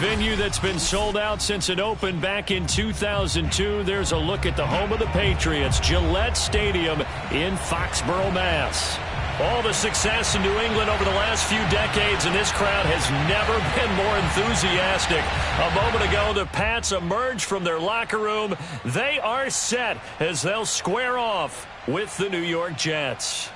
venue that's been sold out since it opened back in 2002. There's a look at the home of the Patriots, Gillette Stadium in Foxborough, Mass. All the success in New England over the last few decades, and this crowd has never been more enthusiastic. A moment ago, the Pats emerged from their locker room. They are set as they'll square off with the New York Jets.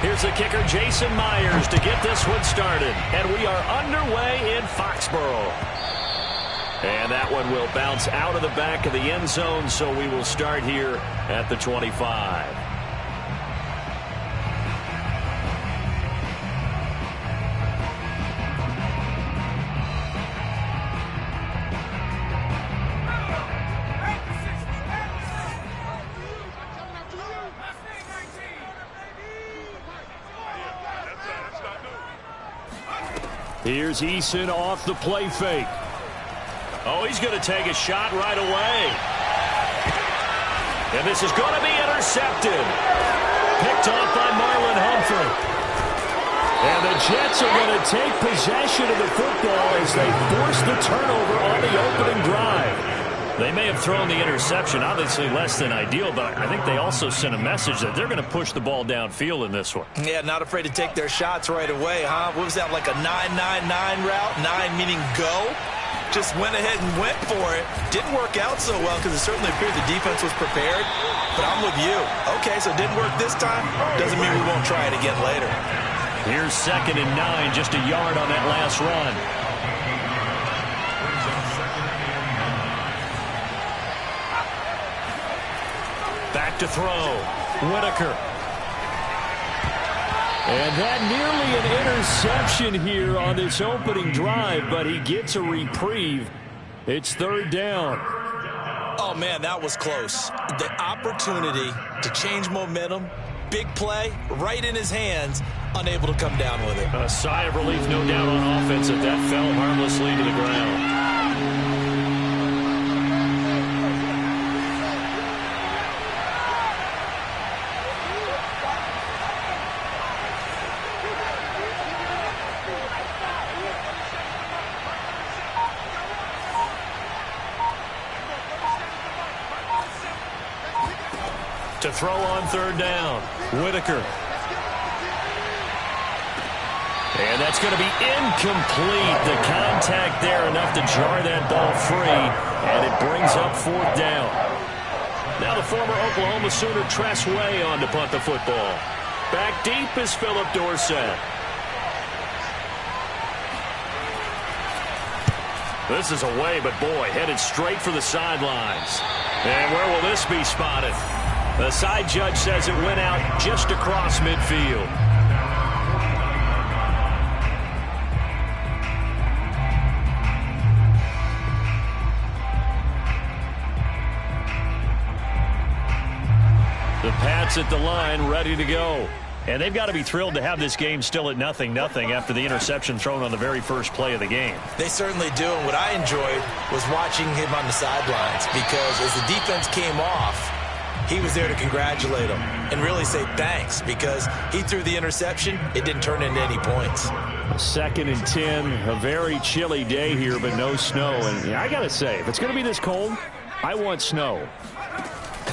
Here's the kicker, Jason Myers, to get this one started. And we are underway in Foxborough. And that one will bounce out of the back of the end zone, so we will start here at the 25. Here's Eason off the play fake. Oh, he's going to take a shot right away. And this is going to be intercepted. Picked off by Marlon Humphrey. And the Jets are going to take possession of the football as they force the turnover on the opening drive. They may have thrown the interception, obviously less than ideal, but I think they also sent a message that they're going to push the ball downfield in this one. Yeah, not afraid to take their shots right away, huh? What was that, like a 9-9-9 route? 9 meaning go? Just went ahead and went for it. Didn't work out so well because it certainly appeared the defense was prepared. But I'm with you. Okay, so it didn't work this time. Doesn't mean we won't try it again later. Here's 2nd and 9, just a yard on that last run. Back to throw. Whitaker. And that nearly an interception here on this opening drive, but he gets a reprieve. It's 3rd down. Oh, man, that was close. The opportunity to change momentum, big play, right in his hands, unable to come down with it. A sigh of relief, no doubt, on offense that that fell harmlessly to the ground. To throw on 3rd down, Whitaker. And that's going to be incomplete. The contact there enough to jar that ball free, and it brings up 4th down. Now the former Oklahoma Sooner Tress Way on to punt the football. Back deep is Philip Dorsett. This is away, but boy, headed straight for the sidelines. And where will this be spotted? The side judge says it went out just across midfield. The Pats at the line, ready to go. And they've got to be thrilled to have this game still at 0-0 after the interception thrown on the very first play of the game. They certainly do, and what I enjoyed was watching him on the sidelines, because as the defense came off, he was there to congratulate him and really say thanks, because he threw the interception. It didn't turn into any points. 2nd and 10, a very chilly day here, but no snow. And yeah, I got to say, if it's going to be this cold, I want snow.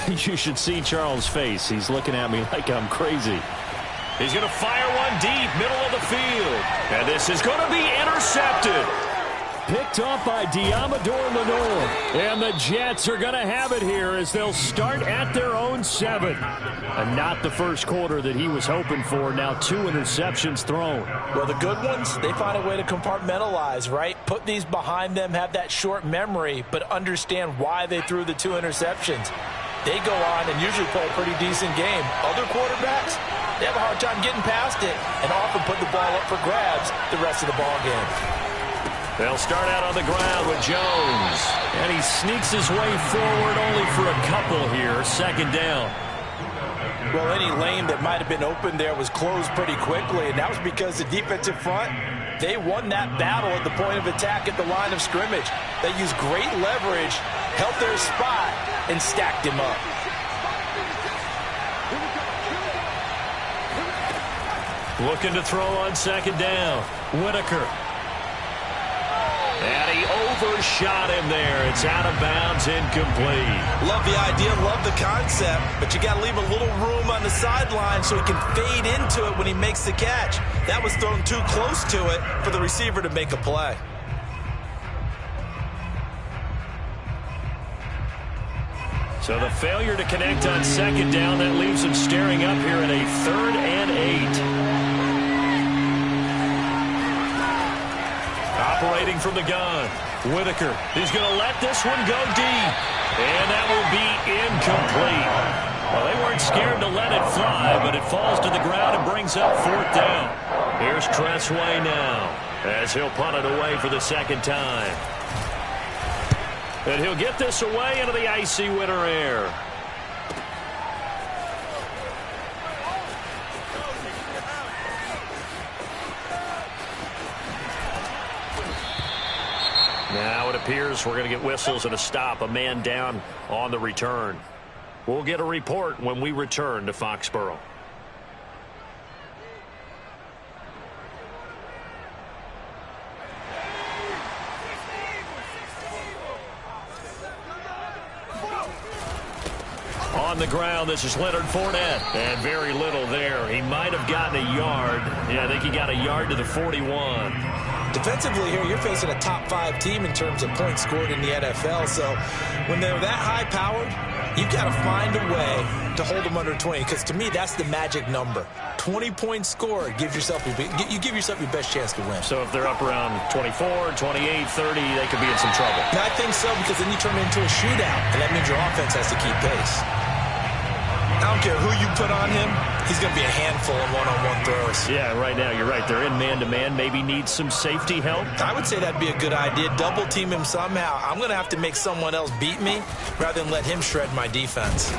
You should see Charles' face. He's looking at me like I'm crazy. He's going to fire one deep, middle of the field. And this is going to be intercepted. Picked off by Diamador Lenore. And the Jets are going to have it here as they'll start at their own 7. And not the first quarter that he was hoping for. Now 2 interceptions thrown. Well, the good ones, they find a way to compartmentalize, right? Put these behind them, have that short memory, but understand why they threw the 2 interceptions. They go on and usually play a pretty decent game. Other quarterbacks, they have a hard time getting past it and often put the ball up for grabs the rest of the ball game. They'll start out on the ground with Jones. And he sneaks his way forward only for a couple here. 2nd down. Well, any lane that might have been open there was closed pretty quickly, and that was because the defensive front, they won that battle at the point of attack at the line of scrimmage. They used great leverage, held their spot, and stacked him up. Looking to throw on second down. Whitaker. And he overshot him there. It's out of bounds, incomplete. Love the idea, love the concept, but you got to leave a little room on the sideline so he can fade into it when he makes the catch. That was thrown too close to it for the receiver to make a play. So the failure to connect on second down, that leaves him staring up here at a 3rd and 8. Operating from the gun, Whitaker. He's going to let this one go deep. And that will be incomplete. Well, they weren't scared to let it fly, but it falls to the ground and brings up 4th down. Here's Tressway now as he'll punt it away for the second time. And he'll get this away into the icy winter air. Now it appears we're going to get whistles and a stop, a man down on the return. We'll get a report when we return to Foxborough. On the ground, this is Leonard Fournette. And very little there. He might have gotten a yard. Yeah, I think he got a yard to the 41. Defensively here, you're facing a top 5 team in terms of points scored in the NFL. So when they're that high-powered, you've got to find a way to hold them under 20. Because to me, that's the magic number. 20 points scored gives yourself you give yourself your best chance to win. So if they're up around 24, 28, 30, they could be in some trouble. No, I think so, because then you turn it into a shootout, and that means your offense has to keep pace. I don't care who you put on him, he's going to be a handful in one-on-one throws. Yeah, right now, you're right. They're in man-to-man, maybe need some safety help. I would say that'd be a good idea. Double team him somehow. I'm going to have to make someone else beat me rather than let him shred my defense.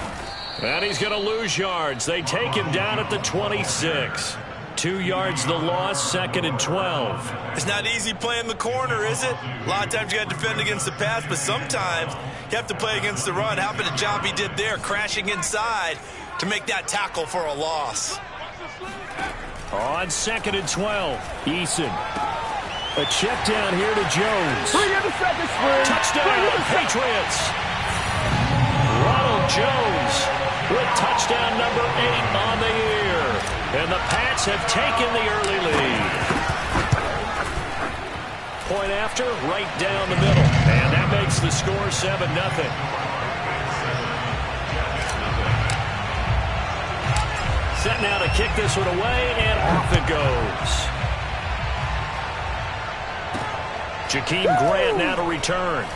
And he's going to lose yards. They take him down at the 26. 2 yards the loss, 2nd and 12. It's not easy playing the corner, is it? A lot of times you got to defend against the pass, but sometimes you have to play against the run. How about the job he did there, crashing inside to make that tackle for a loss? On 2nd and 12, Eason. A check down here to Jones. Touchdown, Patriots. Ronald Jones with touchdown number 8 on the year. And the Pats have taken the early lead. Point after, right down the middle. And that makes the score 7-0. Set now to kick this one away, and off it goes. Jakeem Grant now to return.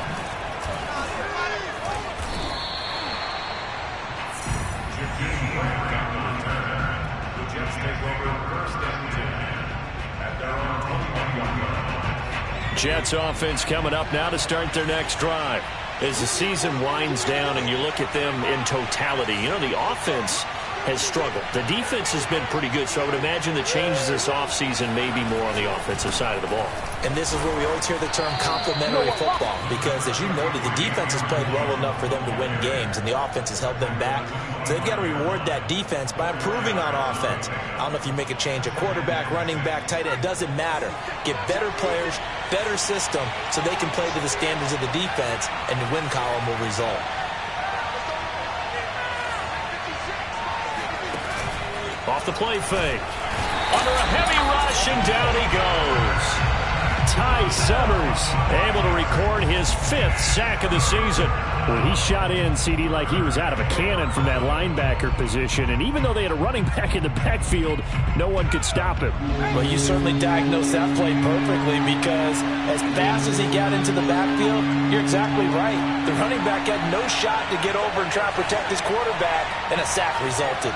Jets offense coming up now to start their next drive. As the season winds down and you look at them in totality, you know, the offense has struggled. The defense has been pretty good, so I would imagine the changes this offseason may be more on the offensive side of the ball. And this is where we always hear the term complementary football, because as you noted, the defense has played well enough for them to win games, and the offense has held them back. So they've got to reward that defense by improving on offense. I don't know if you make a change, a quarterback, running back, tight end, it doesn't matter. Get better players, better system, so they can play to the standards of the defense, and the win column will result. Off the play fake. Under a heavy rush, and down he goes. Ty Summers able to record his 5th sack of the season. Well, he shot in, CD, like he was out of a cannon from that linebacker position. And even though they had a running back in the backfield, no one could stop him. Well, you certainly diagnosed that play perfectly, because as fast as he got into the backfield, you're exactly right. The running back had no shot to get over and try to protect his quarterback, and a sack resulted.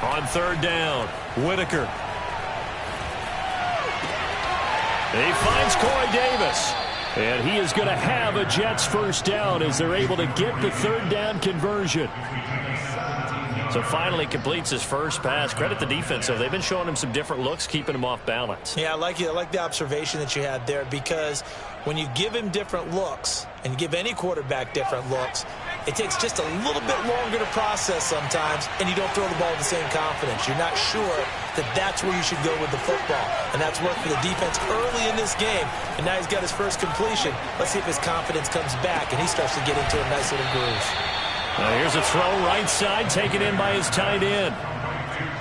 On 3rd down, Whitaker. He finds Corey Davis. And he is going to have a Jets first down as they're able to get the third down conversion. So finally completes his first pass. Credit the defense, though. They've been showing him some different looks, keeping him off balance. Yeah, I like the observation that you had there, because when you give him different looks and give any quarterback different looks, it takes just a little bit longer to process sometimes, and you don't throw the ball with the same confidence. You're not sure that that's where you should go with the football, and that's worked for the defense early in this game, and now he's got his first completion. Let's see if his confidence comes back, and he starts to get into a nice little groove. Here's a throw right side, taken in by his tight end.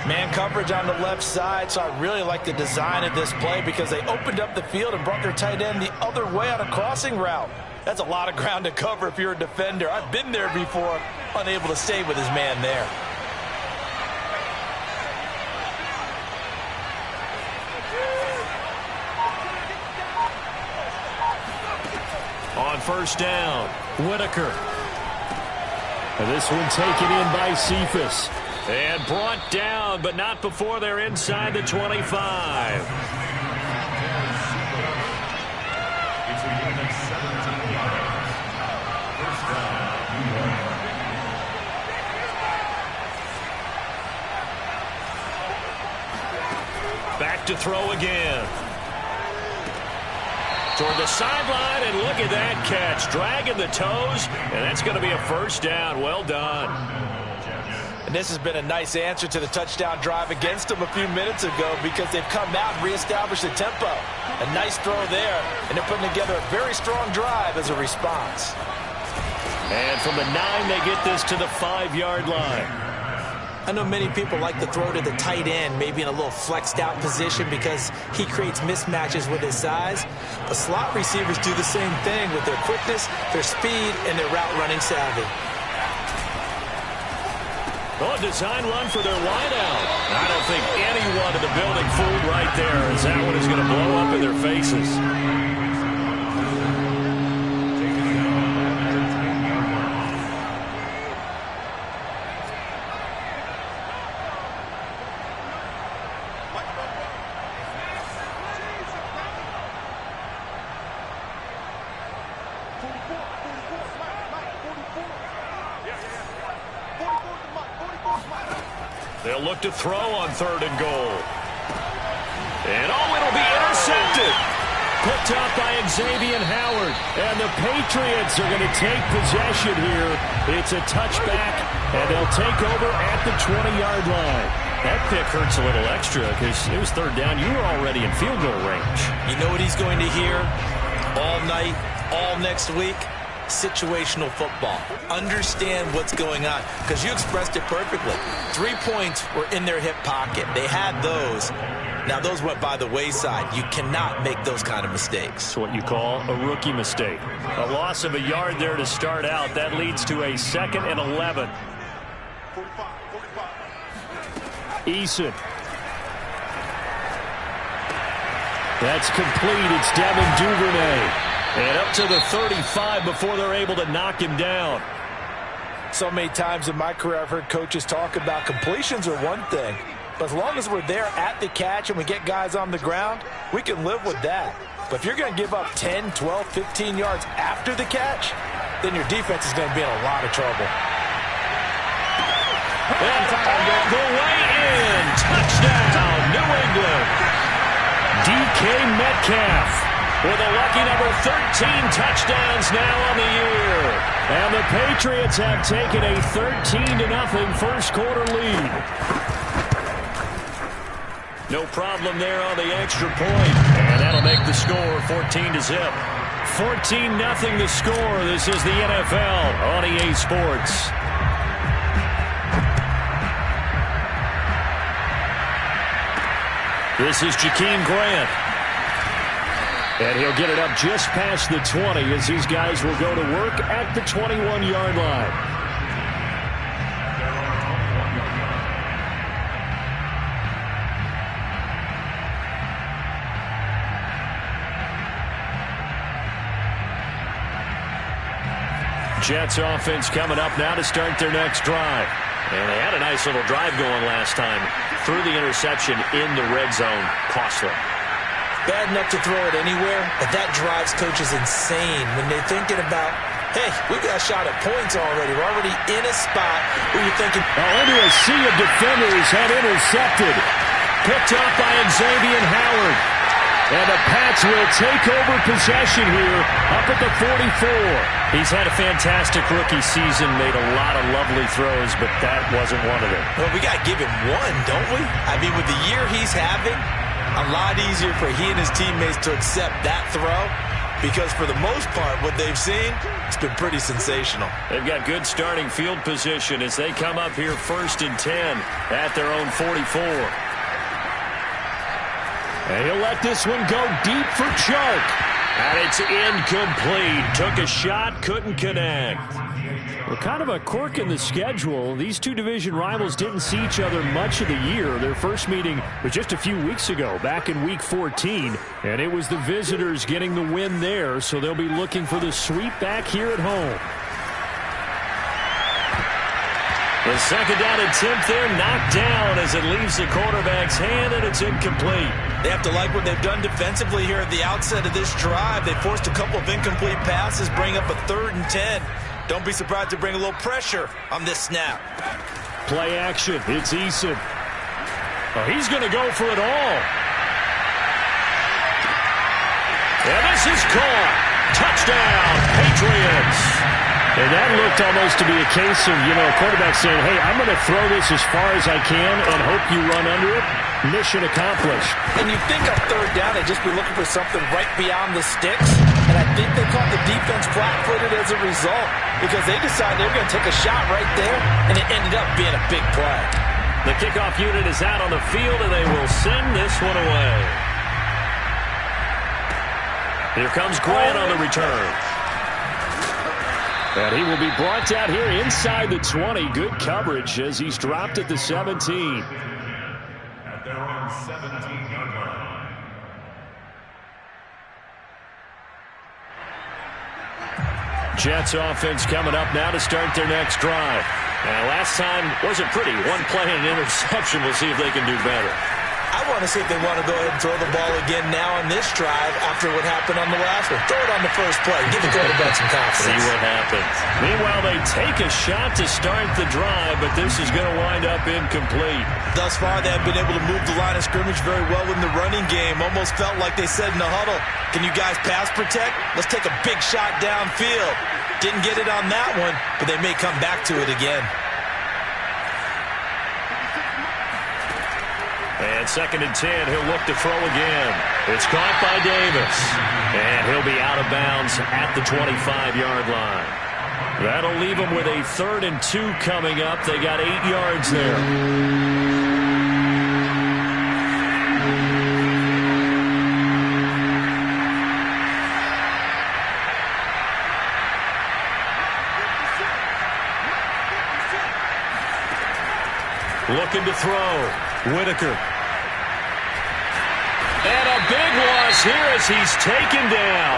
Man coverage on the left side, so I really like the design of this play because they opened up the field and brought their tight end the other way on a crossing route. That's a lot of ground to cover if you're a defender. I've been there before, unable to stay with his man there. On first down, Whitaker. And this one taken in by Cephas. And brought down, but not before they're inside the 25. Back to throw again. Toward the sideline, and look at that catch. Dragging the toes, and that's going to be a first down. Well done. And this has been a nice answer to the touchdown drive against them a few minutes ago, because they've come out and reestablished the tempo. A nice throw there, and they're putting together a very strong drive as a response. And from the 9, they get this to the 5-yard line. I know many people like to throw to the tight end, maybe in a little flexed out position because he creates mismatches with his size. But slot receivers do the same thing with their quickness, their speed, and their route running savvy. Oh, design run for their wideout. I don't think anyone in the building fooled right there, as that one is going to blow up in their faces. They'll look to throw on 3rd and goal. And it'll be intercepted. Picked up by Xavier Howard. And the Patriots are going to take possession here. It's a touchback, and they'll take over at the 20-yard line. That pick hurts a little extra because it was 3rd down. You were already in field goal range. You know what he's going to hear all night, all next week? Situational football. Understand what's going on, because you expressed it perfectly. 3 points were in their hip pocket. They had those. Now those went by the wayside. You cannot make those kind of mistakes. It's what you call a rookie mistake. A loss of a yard there to start out. That leads to a 2nd and 11. Eason. That's complete. It's Devin Duvernay. And up to the 35 before they're able to knock him down. So many times in my career I've heard coaches talk about completions are one thing, but as long as we're there at the catch and we get guys on the ground, we can live with that. But if you're going to give up 10, 12, 15 yards after the catch, then your defense is going to be in a lot of trouble. And all the way in. Touchdown, New England. DK Metcalf with a lucky number 13 touchdowns now on the year. And the Patriots have taken a 13-0 first quarter lead. No problem there on the extra point. And that'll make the score 14-0. 14-0 the score. This is the NFL on EA Sports. This is Jakeem Grant. And he'll get it up just past the 20 as these guys will go to work at the 21-yard line. Jets offense coming up now to start their next drive. And they had a nice little drive going last time. Threw the interception in the red zone. Costly. bad enough to throw it anywhere, but that drives coaches insane when they're thinking about, hey, we've got a shot at points already. We're already in a spot where you're thinking. Into a sea of defenders had intercepted. Picked up by Xavier Howard. And the Pats will take over possession here up at the 44. He's had a fantastic rookie season, made a lot of lovely throws, but that wasn't one of them. Well, we got to give him one, don't we? I mean, with the year he's having, a lot easier for he and his teammates to accept that throw because for the most part, what they've seen, it's been pretty sensational. They've got good starting field position as they come up here 1st and 10 at their own 44. And he'll let this one go deep for Chark. And it's incomplete. Took a shot, couldn't connect. Well, kind of a quirk in the schedule. These two division rivals didn't see each other much of the year. Their first meeting was just a few weeks ago, back in Week 14. And it was the visitors getting the win there, so they'll be looking for the sweep back here at home. The second down attempt there knocked down as it leaves the quarterback's hand, and it's incomplete. They have to like what they've done defensively here at the outset of this drive. They forced a couple of incomplete passes, bring up a 3rd and 10. Don't be surprised to bring a little pressure on this snap. Play action. It's Eason. Oh, he's going to go for it all. And this is caught. Touchdown, Patriots. And that looked almost to be a case of, a quarterback saying, hey, I'm going to throw this as far as I can and hope you run under it. Mission accomplished. And you think on 3rd down, they'd just be looking for something right beyond the sticks. And I think they caught the defense flat-footed as a result because they decided they were going to take a shot right there, and it ended up being a big play. The kickoff unit is out on the field, and they will send this one away. Here comes Grant on the return. And he will be brought down here inside the 20. Good coverage as he's dropped at the 17. At their own 17-yard line. Jets offense coming up now to start their next drive. And last time wasn't pretty. One play and an interception. We'll see if they can do better. I want to see if they want to go ahead and throw the ball again now on this drive after what happened on the last one. Throw it on the first play. Give the quarterback some confidence. See what happens. Meanwhile, they take a shot to start the drive, but this is going to wind up incomplete. Thus far, they have been able to move the line of scrimmage very well in the running game. Almost felt like they said in the huddle, can you guys pass protect? Let's take a big shot downfield. Didn't get it on that one, but they may come back to it again. And 2nd and 10, he'll look to throw again. It's caught by Davis. And he'll be out of bounds at the 25-yard line. That'll leave them with a 3rd and 2 coming up. They got 8 yards there. Looking to throw. Whitaker. And a big loss here as he's taken down.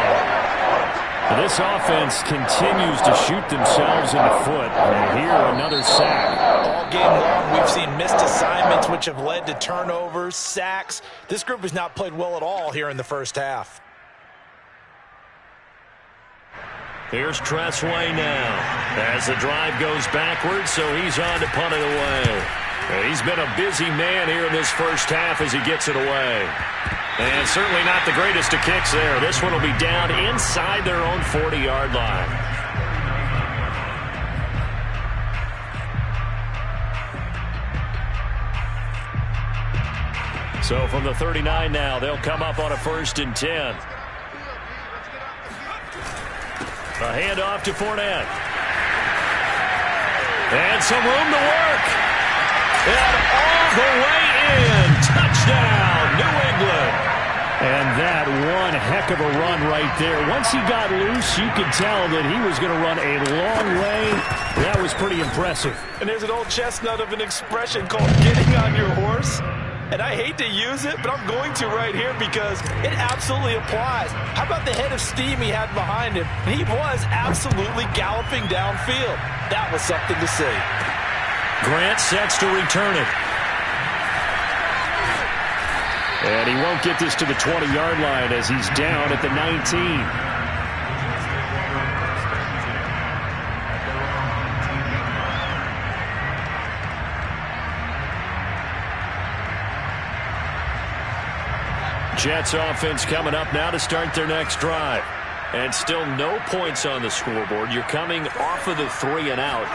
This offense continues to shoot themselves in the foot. And here, another sack. All game long, we've seen missed assignments, which have led to turnovers, sacks. This group has not played well at all here in the first half. Here's Tressway now as the drive goes backwards, so he's on to punt it away. He's been a busy man here in this first half as he gets it away. And certainly not the greatest of kicks there. This one will be down inside their own 40-yard line. So from the 39 now, they'll come up on a 1st and 10. A handoff to Fournette. And some room to work. And all the way in. Touchdown, New England. And that one heck of a run right there. Once he got loose, you could tell that he was going to run a long way. That was pretty impressive. And there's an old chestnut of an expression called getting on your horse. And I hate to use it, but I'm going to right here because it absolutely applies. How about the head of steam he had behind him? He was absolutely galloping downfield. That was something to see. Grant sets to return it. And he won't get this to the 20-yard line as he's down at the 19. Jets offense coming up now to start their next drive. And still no points on the scoreboard. You're coming off of the 3 and out.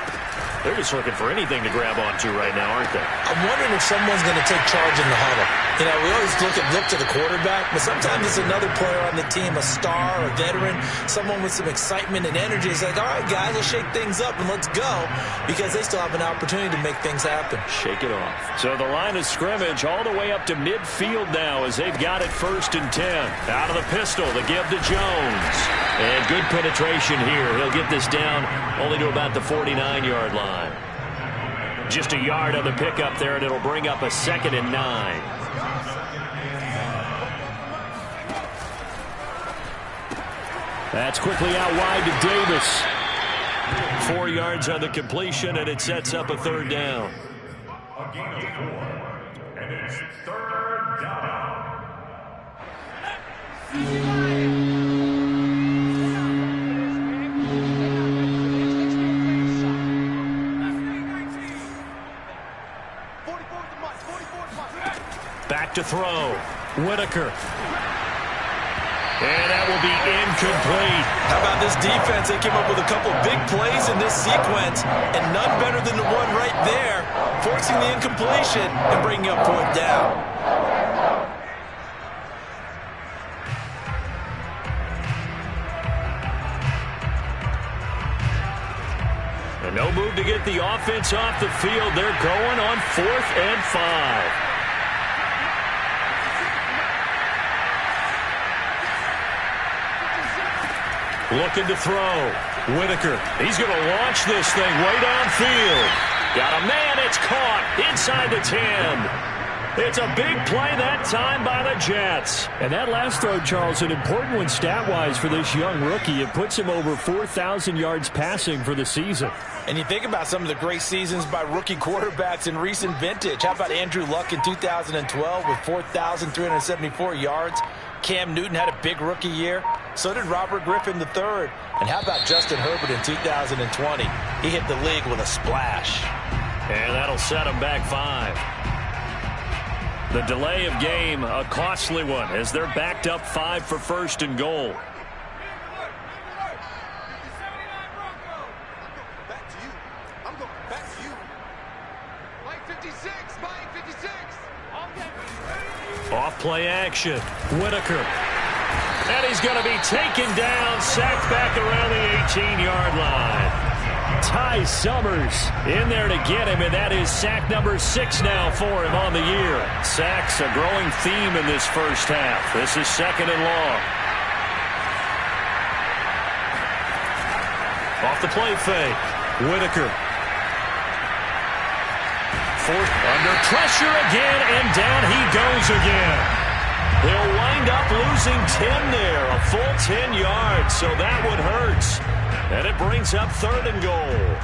They're just looking for anything to grab onto right now, aren't they? I'm wondering if someone's going to take charge in the huddle. You know, we always look to the quarterback, but sometimes it's another player on the team, a star, a veteran, someone with some excitement and energy. It's like, all right, guys, let's shake things up and let's go, because they still have an opportunity to make things happen. Shake it off. So the line of scrimmage all the way up to midfield now as they've got it 1st and 10. Out of the pistol, the give to Jones. And good penetration here. He'll get this down only to about the 49-yard line. Just a yard on the pickup there, and it'll bring up a 2nd and 9. That's quickly out wide to Davis. 4 yards on the completion, and it sets up a 3rd down. A gain of 4, and it's 3rd down. Back to throw. Whitaker. And that will be incomplete. How about this defense? They came up with a couple big plays in this sequence, and none better than the one right there, forcing the incompletion and bringing up 4th down. And no move to get the offense off the field. They're going on 4th and 5. Looking to throw. Whitaker. He's going to launch this thing way downfield. Got a man. It's caught inside the 10. It's a big play that time by the Jets. And that last throw, Charles, an important one stat-wise for this young rookie. It puts him over 4,000 yards passing for the season. And you think about some of the great seasons by rookie quarterbacks in recent vintage. How about Andrew Luck in 2012 with 4,374 yards? Cam Newton had a big rookie year. So did Robert Griffin III. And how about Justin Herbert in 2020? He hit the league with a splash. And that'll set him back 5. The delay of game, a costly one, as they're backed up 5 for 1st and goal. Off play action. Whitaker. And he's going to be taken down, sacked back around the 18-yard line. Ty Summers in there to get him, and that is sack number 6 now for him on the year. Sacks a growing theme in this first half. This is 2nd and long. Off the play fake. Whitaker. Under pressure again, and down he goes again. He'll wind up losing 10 there, a full 10 yards, so that one hurts. And it brings up 3rd and goal.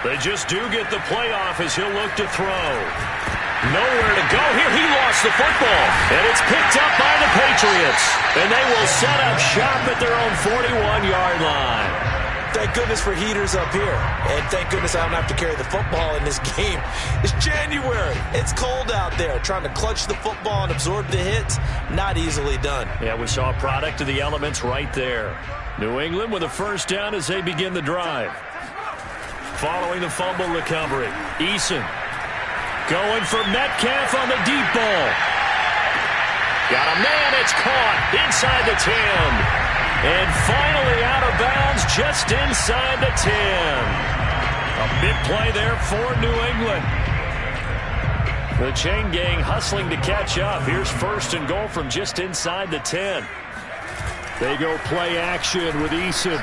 They just do get the playoff as he'll look to throw. Nowhere to go here. He lost the football. And it's picked up by the Patriots. And they will set up shop at their own 41-yard line. Thank goodness for heaters up here. And thank goodness I don't have to carry the football in this game. It's January. It's cold out there. Trying to clutch the football and absorb the hits, not easily done. Yeah, we saw a product of the elements right there. New England with a 1st down as they begin the drive. Following the fumble recovery, Eason going for Metcalf on the deep ball. Got a man, it's caught inside the 10. And finally out of bounds just inside the 10. A big play there for New England. The chain gang hustling to catch up. Here's 1st and goal from just inside the 10. They go play action with Eason.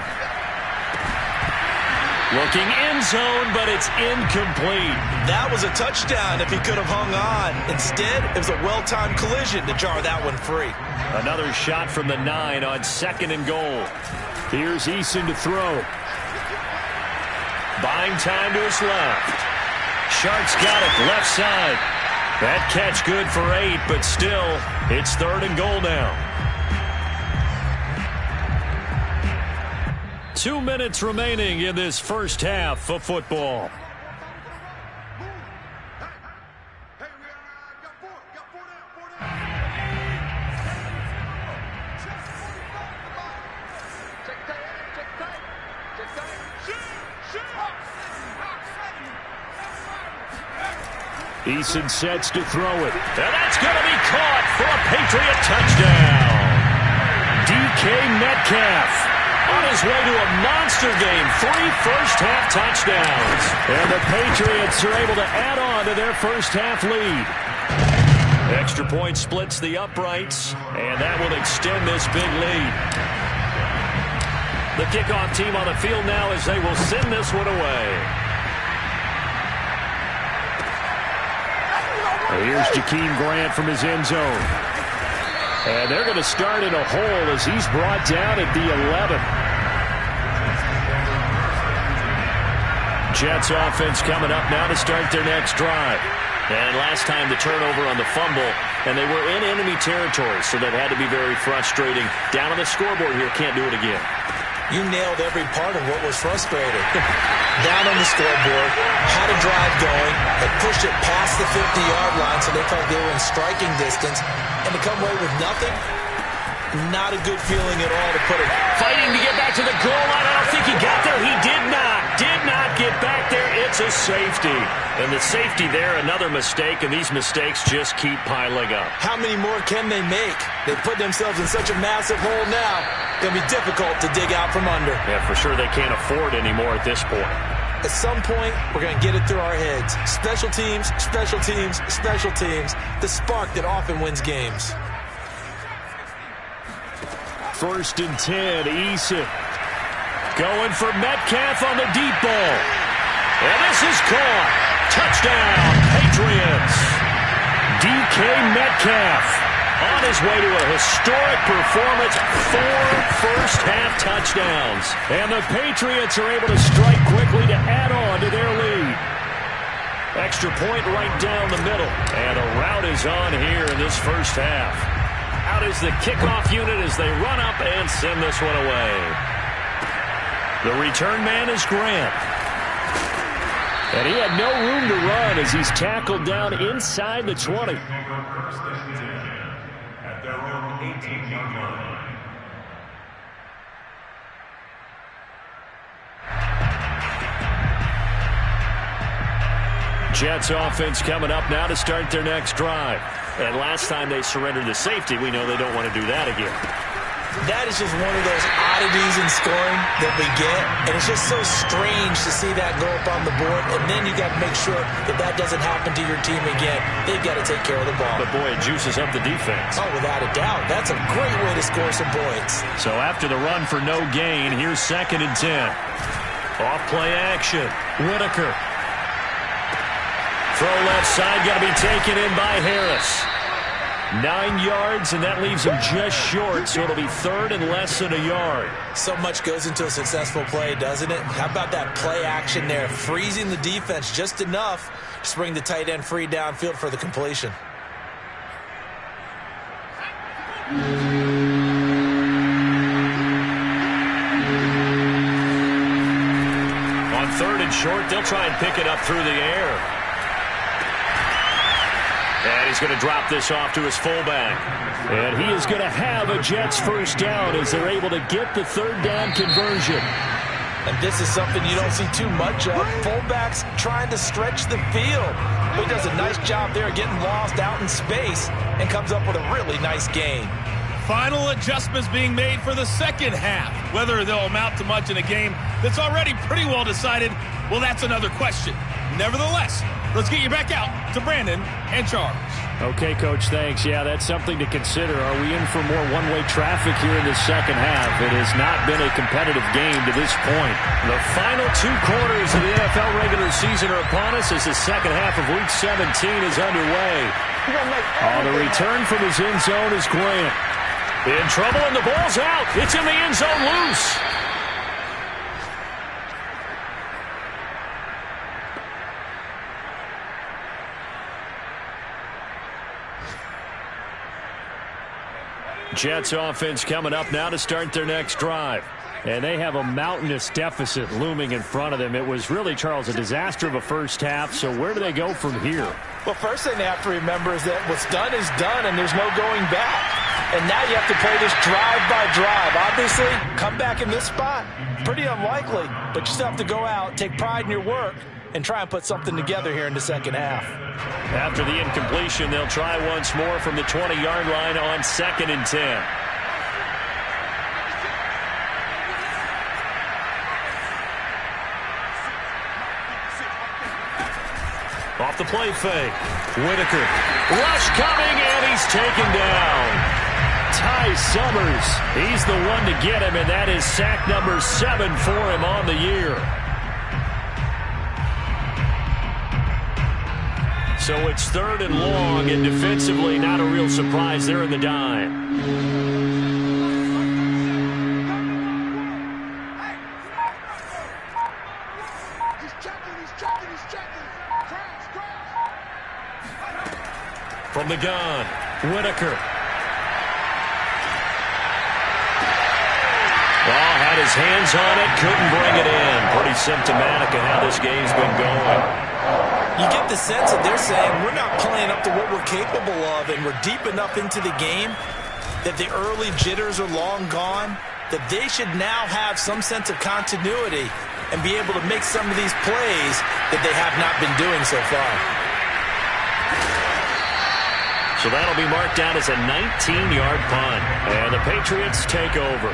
Looking end zone, but it's incomplete. That was a touchdown if he could have hung on. Instead, it was a well-timed collision to jar that one free. Another shot from the 9 on 2nd and goal. Here's Eason to throw. Buying time to his left. Sharks got it left side. That catch good for 8, but still, it's 3rd and goal now. 2 minutes remaining in this first half of football. Eason sets to throw it. And that's going to be caught for a Patriot touchdown. DK Metcalf on his way to a monster game. 3 first-half touchdowns. And the Patriots are able to add on to their first-half lead. Extra point splits the uprights, and that will extend this big lead. The kickoff team on the field now as they will send this one away. Here's Jakeem Grant from his end zone. And they're going to start in a hole as he's brought down at the 11. Jets offense coming up now to start their next drive. And last time the turnover on the fumble, and they were in enemy territory, so that had to be very frustrating. Down on the scoreboard here, can't do it again. You nailed every part of what was frustrating. Down on the scoreboard, had a drive going, had pushed it past the 50-yard line so they felt they were in striking distance, and to come away with nothing, not a good feeling at all to put it. Fighting to get back to the goal line. I don't think he got there. He did not get back there. It's a safety. And the safety there, another mistake, and these mistakes just keep piling up. How many more can they make? They put themselves in such a massive hole now. Going to be difficult to dig out from under. Yeah, for sure they can't afford anymore at this point. At some point, we're going to get it through our heads. Special teams, special teams, special teams. The spark that often wins games. 1st and 10, Eason. Going for Metcalf on the deep ball. And this is caught. Touchdown, Patriots. DK Metcalf on his way to a historic performance. 4 first-half touchdowns. And the Patriots are able to strike quickly to add on to their lead. Extra point right down the middle. And a rout is on here in this first half. Out is the kickoff unit as they run up and send this one away. The return man is Grant. And he had no room to run as he's tackled down inside the 20. At their own 18-yard line. Jets offense coming up now to start their next drive. And last time they surrendered the safety, we know they don't want to do that again. That is just one of those oddities in scoring that we get. And it's just so strange to see that go up on the board. And then you got to make sure that that doesn't happen to your team again. They've got to take care of the ball. But boy, it juices up the defense. Oh, without a doubt. That's a great way to score some points. So after the run for no gain, here's 2nd and 10. Off play action. Whitaker. Throw left side, got to be taken in by Harris. 9 yards, and that leaves him just short, so it'll be 3rd and less than a yard. So much goes into a successful play, doesn't it? How about that play action there? Freezing the defense just enough to bring the tight end free downfield for the completion. On 3rd and short, they'll try and pick it up through the air. And he's going to drop this off to his fullback. And he is going to have a Jets first down as they're able to get the 3rd down conversion. And this is something you don't see too much of. Fullbacks trying to stretch the field. But he does a nice job there getting lost out in space and comes up with a really nice gain. Final adjustments being made for the second half. Whether they'll amount to much in a game that's already pretty well decided, well, that's another question. Nevertheless, Let's get you back out to Brandon and Charles. Okay, Coach, thanks. Yeah, that's something to consider. Are we in for more one-way traffic here in the second half? It has not been a competitive game to this point. The final 2 quarters of the NFL regular season are upon us as the second half of Week 17 is underway. The return from his end zone is Grant. In trouble, and the ball's out. It's in the end zone loose. Jets offense coming up now to start their next drive. And they have a mountainous deficit looming in front of them. It was really, Charles, a disaster of a first half. So where do they go from here? Well, first thing they have to remember is that what's done is done, and there's no going back. And now you have to play this drive by drive. Obviously, come back in this spot, pretty unlikely. But you still have to go out, take pride in your work, and try and put something together here in the second half. After the incompletion, they'll try once more from the 20-yard line on 2nd and 10. Off the play fake. Whitaker. Rush coming, and he's taken down. Ty Summers. He's the one to get him, and that is sack number 7 for him on the year. So it's 3rd and long, and defensively not a real surprise. They're in the dime. From the gun, Whitaker. Well, had his hands on it, couldn't bring it in. Pretty symptomatic of how this game's been going. You get the sense that they're saying we're not playing up to what we're capable of, and we're deep enough into the game that the early jitters are long gone, that they should now have some sense of continuity and be able to make some of these plays that they have not been doing so far. So that'll be marked down as a 19-yard punt, and the Patriots take over.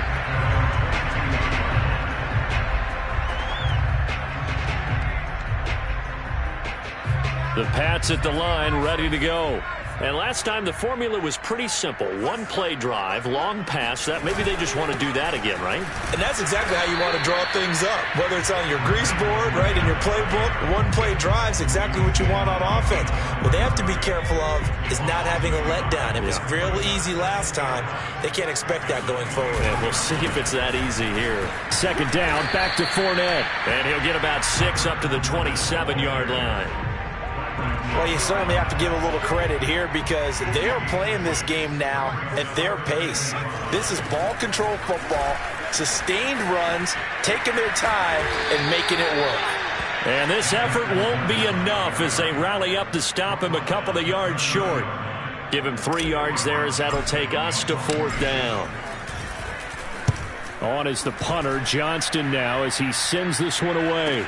The Pats at the line, ready to go. And last time the formula was pretty simple. One play drive, long pass. That maybe they just want to do that again, right? And that's exactly how you want to draw things up. Whether it's on your grease board, right, in your playbook, one play drive is exactly what you want on offense. What they have to be careful of is not having a letdown. It was real easy last time. They can't expect that going forward. Yeah, we'll see if it's that easy here. 2nd down, back to Fournette. And he'll get about 6 up to the 27-yard line. Well, you certainly have to give a little credit here because they are playing this game now at their pace. This is ball control football, sustained runs, taking their time, and making it work. And this effort won't be enough as they rally up to stop him a couple of yards short. Give him 3 yards there as that'll take us to 4th down. On is the punter, Johnston now, as he sends this one away.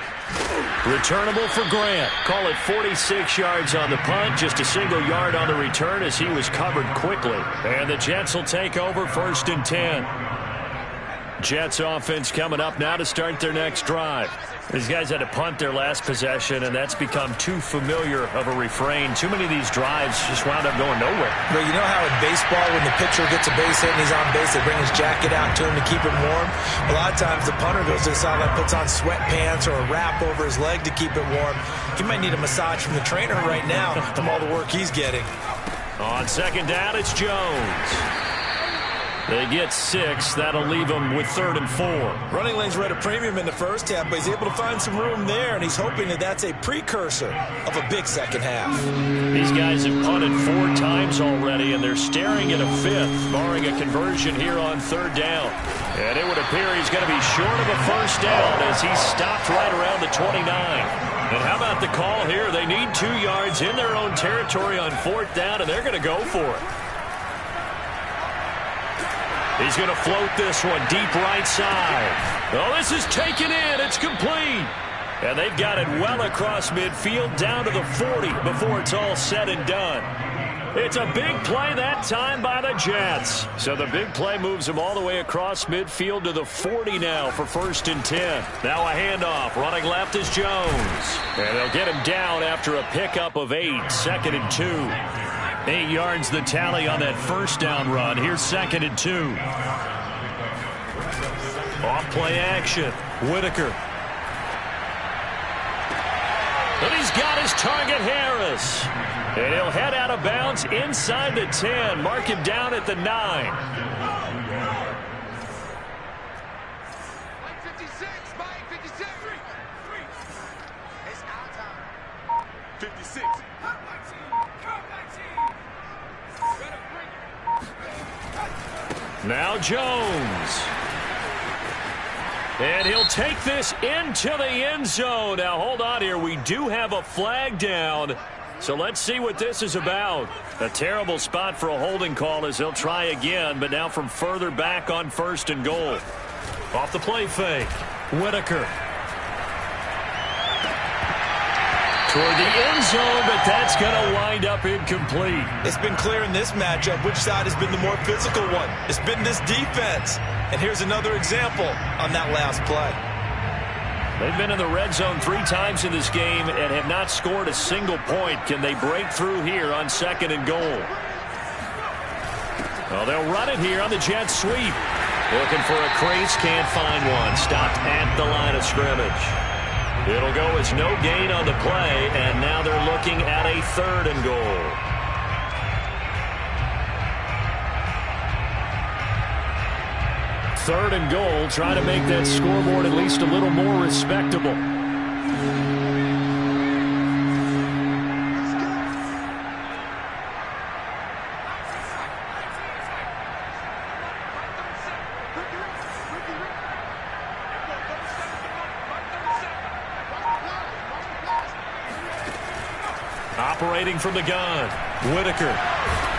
Returnable for Grant. Call it 46 yards on the punt, just a single yard on the return as he was covered quickly. And the Jets will take over 1st and 10. Jets offense coming up now to start their next drive. These guys had to punt their last possession, and that's become too familiar of a refrain. Too many of these drives just wound up going nowhere. Well, you know how in baseball when the pitcher gets a base hit and he's on base, they bring his jacket out to him to keep him warm? A lot of times the punter goes to the sideline, puts on sweatpants or a wrap over his leg to keep it warm. He might need a massage from the trainer right now from all the work he's getting. On 2nd down, it's Jones. They get 6. That'll leave them with 3rd and 4. Running lanes were at a premium in the first half, but he's able to find some room there, and he's hoping that that's a precursor of a big second half. These guys have punted 4 times already, and they're staring at a 5th, barring a conversion here on 3rd down. And it would appear he's going to be short of a 1st down as he's stopped right around the 29. And how about the call here? They need 2 yards in their own territory on 4th down, and they're going to go for it. He's going to float this one deep right side. Oh, this is taken in. It's complete. And they've got it well across midfield down to the 40 before it's all said and done. It's a big play that time by the Jets. So the big play moves them all the way across midfield to the 40 now for 1st and 10. Now a handoff. Running left is Jones. And they'll get him down after a pickup of 8. 2nd and 2. 8 yards the tally on that first down run. Here's 2nd and 2. Off play action. Whitaker. And he's got his target, Harris. And he'll head out of bounds inside the 10. Mark him down at the 9. 56, Mike, 56. 56. Now Jones. And he'll take this into the end zone. Now, hold on here. We do have a flag down. So let's see what this is about. A terrible spot for a holding call as they'll try again, but now from further back on 1st and goal. Off the play fake. Whitaker. Toward the end zone, but that's going to wind up incomplete. It's been clear in this matchup which side has been the more physical one. It's been this defense. And here's another example on that last play. They've been in the red zone 3 times in this game and have not scored a single point. Can they break through here on 2nd and goal? Well, they'll run it here on the Jets sweep. Looking for a crease, can't find one. Stopped at the line of scrimmage. It'll go as no gain on the play, and now they're looking at a 3rd and goal. Third and goal, trying to make that scoreboard at least a little more respectable. Operating from the gun, Whitaker.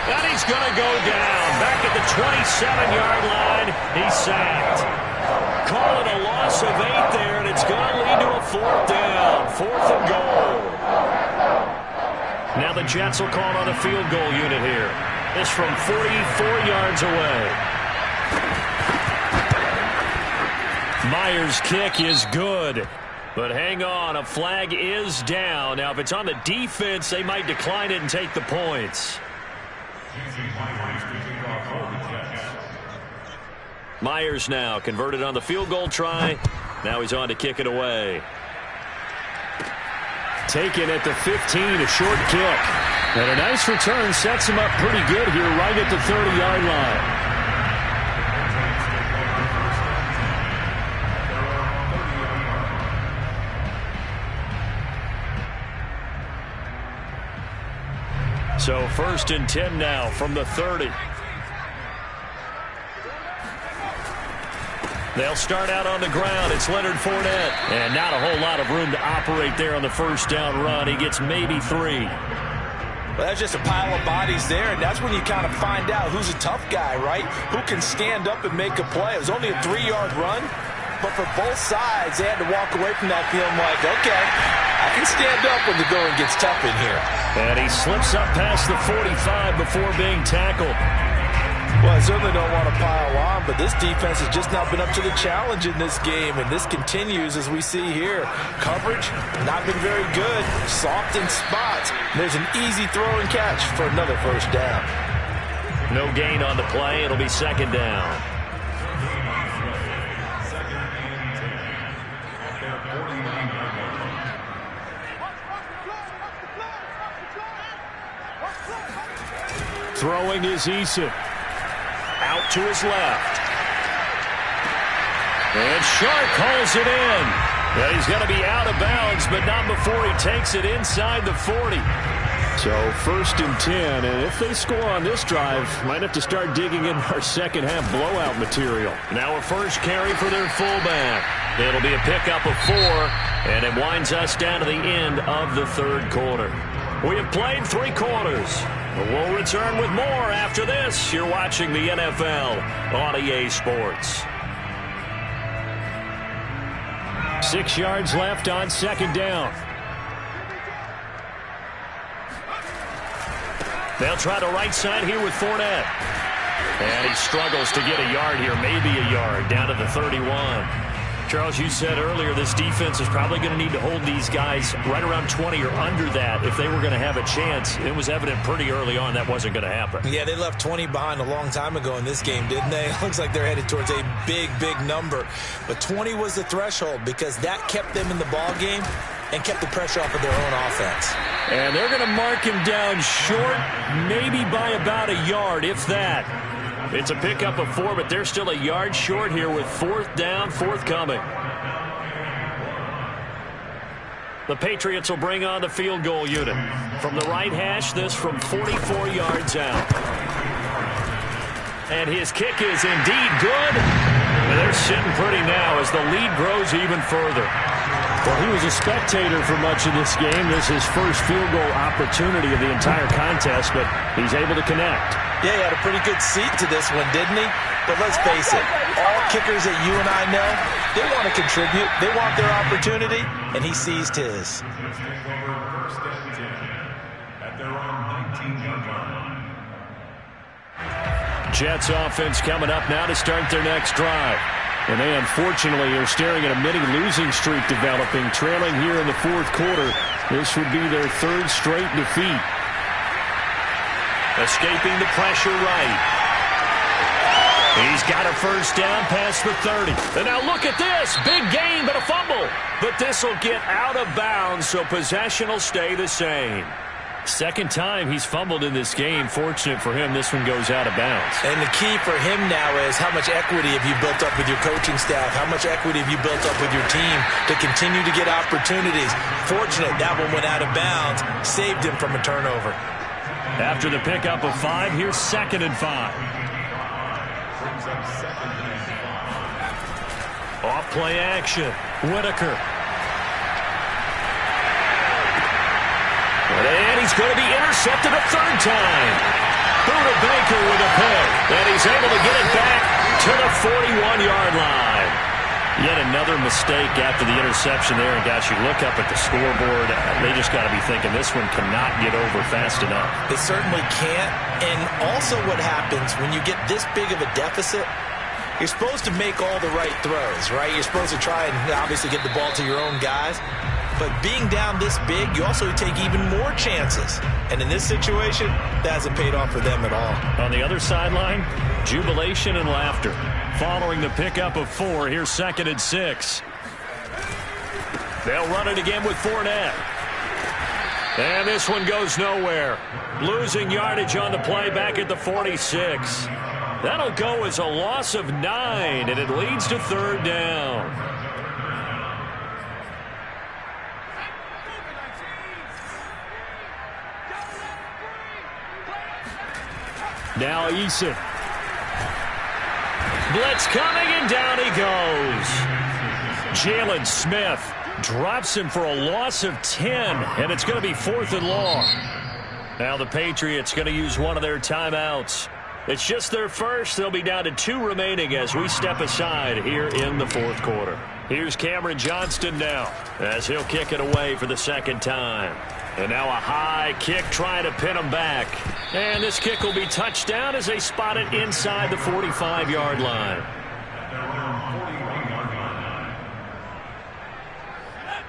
And he's going to go down. Back at the 27-yard line, he's sacked. Call it a loss of 8 there, and it's going to lead to a 4th down. 4th and goal. Now the Jets will call on a field goal unit here. This from 44 yards away. Myers' kick is good. But hang on, a flag is down. Now, if it's on the defense, they might decline it and take the points. Myers now converted on the field goal try. Now he's on to kick it away. Taken at the 15, a short kick. And a nice return sets him up pretty good here right at the 30-yard line. So 1st and 10 now from the 30. They'll start out on the ground. It's Leonard Fournette. And not a whole lot of room to operate there on the first down run. He gets maybe 3. Well, that's just a pile of bodies there, and that's when you kind of find out who's a tough guy, right? Who can stand up and make a play. It was only a 3-yard run, but for both sides, they had to walk away from that feeling like, okay, I can stand up when the going gets tough in here. And he slips up past the 45 before being tackled. Well, I certainly don't want to pile on, but this defense has just not been up to the challenge in this game, and this continues as we see here. Coverage, not been very good. Soft in spots. There's an easy throw and catch for another first down. No gain on the play. It'll be 2nd down. Throwing is Eason. Out to his left. And Shark hauls it in. And he's going to be out of bounds, but not before he takes it inside the 40. So 1st and 10, and if they score on this drive, might have to start digging in our second half blowout material. Now a first carry for their fullback. It'll be a pickup of 4, and it winds us down to the end of the 3rd quarter. We have played 3 quarters. We'll return with more after this. You're watching the NFL on EA Sports. 6 yards left on 2nd down. They'll try the right side here with Fournette. And he struggles to get a yard here, maybe a yard, down to the 31. Charles, you said earlier this defense is probably going to need to hold these guys right around 20 or under that if they were going to have a chance. It was evident pretty early on that wasn't going to happen. Yeah, they left 20 behind a long time ago in this game, didn't they? It looks like they're headed towards a big, big number. But 20 was the threshold because that kept them in the ball game and kept the pressure off of their own offense. And they're going to mark him down short, maybe by about a yard, if that. It's a pickup of 4, but they're still a yard short here with 4th down, forthcoming. The Patriots will bring on the field goal unit. From the right hash, this from 44 yards out. And his kick is indeed good. And they're sitting pretty now as the lead grows even further. Well, he was a spectator for much of this game. This is his first field goal opportunity of the entire contest, but he's able to connect. Yeah, he had a pretty good seat to this one, didn't he? But let's face it, all kickers that you and I know, they want to contribute. They want their opportunity, and he seized his. Jets offense coming up now to start their next drive. And they unfortunately are staring at a mini losing streak developing, trailing here in the 4th quarter. This would be their 3rd straight defeat. Escaping the pressure right. He's got a first down past the 30. And now look at this. Big gain, but a fumble. But this will get out of bounds, so possession will stay the same. Second time he's fumbled in this game. Fortunate for him, this one goes out of bounds. And the key for him now is how much equity have you built up with your coaching staff? How much equity have you built up with your team to continue to get opportunities? Fortunate that one went out of bounds, saved him from a turnover. After the pickup of 5, here's 2nd and 5. Off play action. Whitaker. And he's going to be intercepted a 3rd time. Buda Baker with a pick. And he's able to get it back to the 41-yard line. Yet another mistake after the interception there. And, gosh, you look up at the scoreboard, they just got to be thinking this one cannot get over fast enough. It certainly can't. And also what happens when you get this big of a deficit, you're supposed to make all the right throws, right? You're supposed to try and obviously get the ball to your own guys. But being down this big, you also take even more chances. And in this situation, that hasn't paid off for them at all. On the other sideline, jubilation and laughter. Following the pickup of 4, here's 2nd and 6. They'll run it again with Fournette. And this one goes nowhere. Losing yardage on the play back at the 46. That'll go as a loss of 9, and it leads to 3rd down. Now Eason. Blitz coming, and down he goes. Jalen Smith drops him for a loss of 10, and it's going to be 4th and long. Now the Patriots going to use one of their timeouts. It's just their first. They'll be down to 2 remaining as we step aside here in the 4th quarter. Here's Cameron Johnston now as he'll kick it away for the 2nd time. And now a high kick trying to pin him back. And this kick will be touched down as they spot it inside the 45-yard line.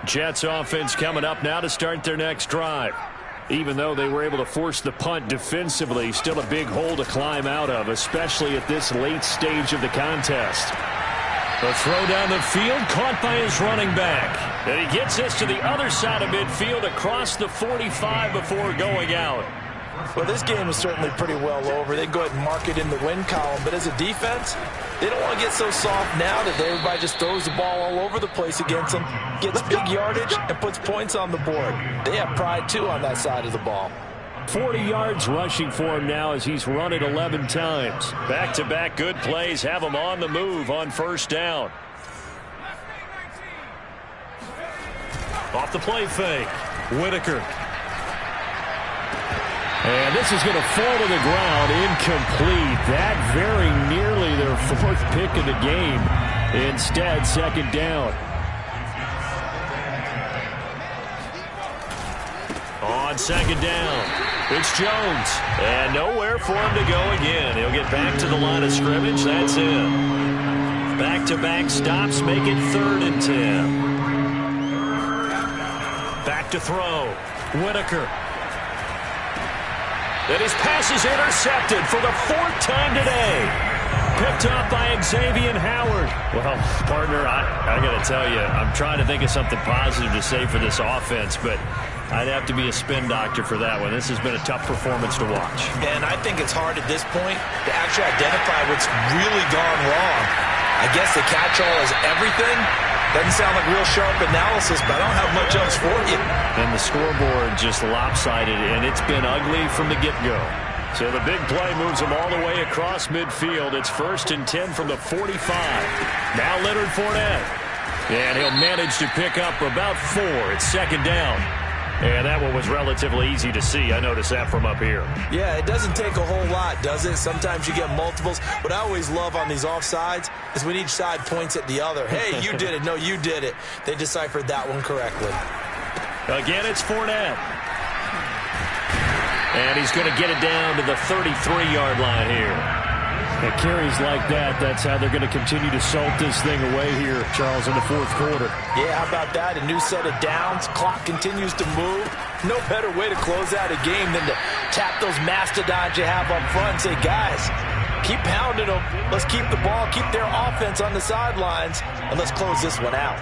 Jets offense coming up now to start their next drive. Even though they were able to force the punt defensively, still a big hole to climb out of, especially at this late stage of the contest. The throw down the field, caught by his running back. And he gets this to the other side of midfield across the 45 before going out. Well, this game is certainly pretty well over. They can go ahead and mark it in the win column. But as a defense, they don't want to get so soft now that everybody just throws the ball all over the place against them, gets big yardage, and puts points on the board. They have pride, too, on that side of the ball. 40 yards rushing for him now as he's run it 11 times. Back-to-back good plays have him on the move on 1st down. Off the play fake. Whitaker. And this is going to fall to the ground, incomplete. That very nearly their 4th pick of the game. Instead, 2nd down. On second down, it's Jones. And nowhere for him to go again. He'll get back to the line of scrimmage. That's it. Back-to-back stops make it 3rd and 10. Back to throw. Whitaker. And his pass is intercepted for the 4th time today. Picked up by Xavier Howard. Well, partner, I got to tell you, I'm trying to think of something positive to say for this offense, but I'd have to be a spin doctor for that one. This has been a tough performance to watch. And I think it's hard at this point to actually identify what's really gone wrong. I guess the catch-all is everything. Doesn't sound like real sharp analysis, but I don't have much else for you. And the scoreboard just lopsided, and it's been ugly from the get-go. So the big play moves him all the way across midfield. It's 1st and 10 from the 45. Now Leonard Fournette. And he'll manage to pick up about 4. It's 2nd down. And that one was relatively easy to see. I noticed that from up here. Yeah, it doesn't take a whole lot, does it? Sometimes you get multiples. What I always love on these offsides is when each side points at the other. Hey, you did it. No, you did it. They deciphered that one correctly. Again, it's Fournette. And he's going to get it down to the 33-yard line here. And carries like that, that's how they're going to continue to salt this thing away here, Charles, in the 4th quarter. Yeah, how about that? A new set of downs. Clock continues to move. No better way to close out a game than to tap those mastodons you have up front and say, guys, keep pounding them. Let's keep the ball, keep their offense on the sidelines, and let's close this one out.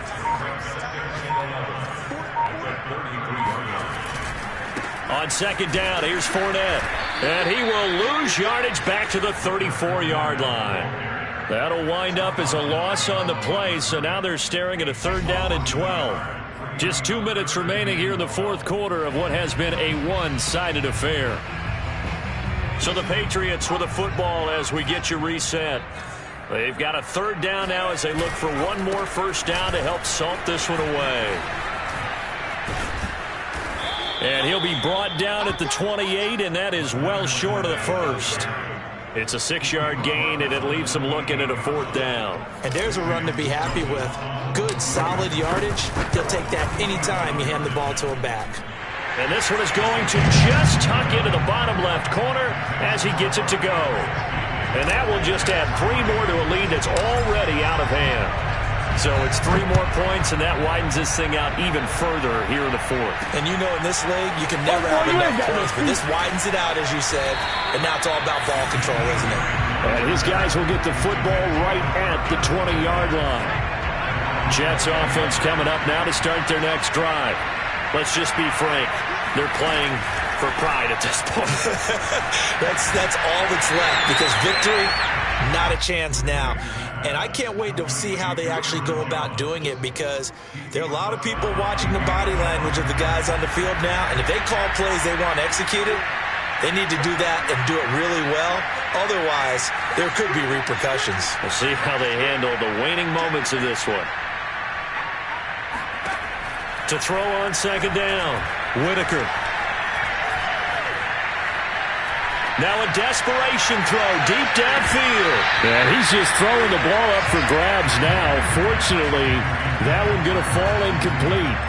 On 2nd down, here's Fournette. And he will lose yardage back to the 34-yard line. That'll wind up as a loss on the play, so now they're staring at a 3rd down and 12. Just 2 minutes remaining here in the 4th quarter of what has been a one-sided affair. So the Patriots with the football as we get you reset. They've got a 3rd down now as they look for one more 1st down to help salt this one away. And he'll be brought down at the 28, and that is well short of the 1st. It's a 6-yard gain, and it leaves them looking at a 4th down. And there's a run to be happy with. Good, solid yardage. He'll take that anytime you hand the ball to him back. And this one is going to just tuck into the bottom left corner as he gets it to go. And that will just add 3 more to a lead that's already out of hand. So it's 3 more points, and that widens this thing out even further here in the 4th. And you know in this league, you can never have enough points, but this widens it out, as you said, and now it's all about ball control, isn't it? And his guys will get the football right at the 20-yard line. Jets offense coming up now to start their next drive. Let's just be frank. They're playing for pride at this point. That's all that's left, because victory, not a chance now. And I can't wait to see how they actually go about doing it, because there are a lot of people watching the body language of the guys on the field now, and if they call plays they want executed, they need to do that and do it really well. Otherwise, there could be repercussions. We'll see how they handle the waning moments of this one. To throw on 2nd down, Whitaker. Now a desperation throw deep downfield. Yeah, he's just throwing the ball up for grabs now. Fortunately, that one going to fall incomplete.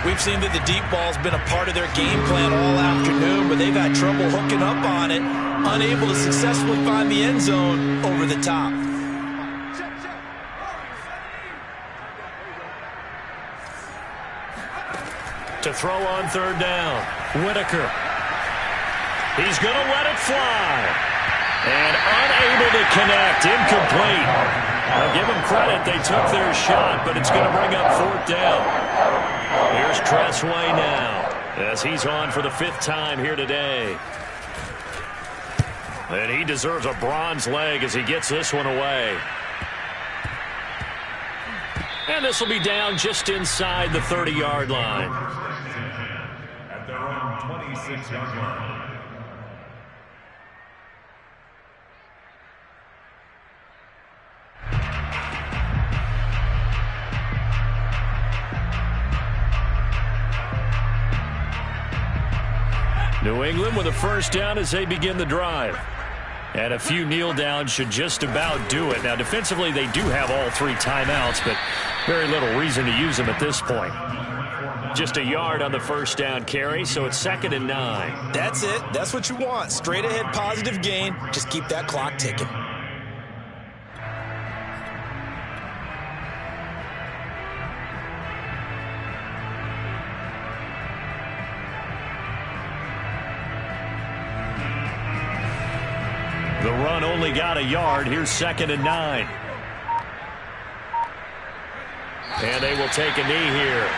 We've seen that the deep ball's been a part of their game plan all afternoon, but they've had trouble hooking up on it, unable to successfully find the end zone over the top. To throw on 3rd down, Whitaker. He's going to let it fly. And unable to connect. Incomplete. I'll give them credit. They took their shot, but it's going to bring up 4th down. Here's Tressway now as he's on for the 5th time here today. And he deserves a bronze leg as he gets this one away. And this will be down just inside the 30-yard line. At their own 26-yard line. New England with a 1st down as they begin the drive. And a few kneel downs should just about do it. Now, defensively, they do have all 3 timeouts, but very little reason to use them at this point. Just a yard on the first down carry, so it's 2nd and 9. That's it. That's what you want. Straight ahead positive gain. Just keep that clock ticking. The run only got a yard. Here's 2nd and 9. And they will take a knee here.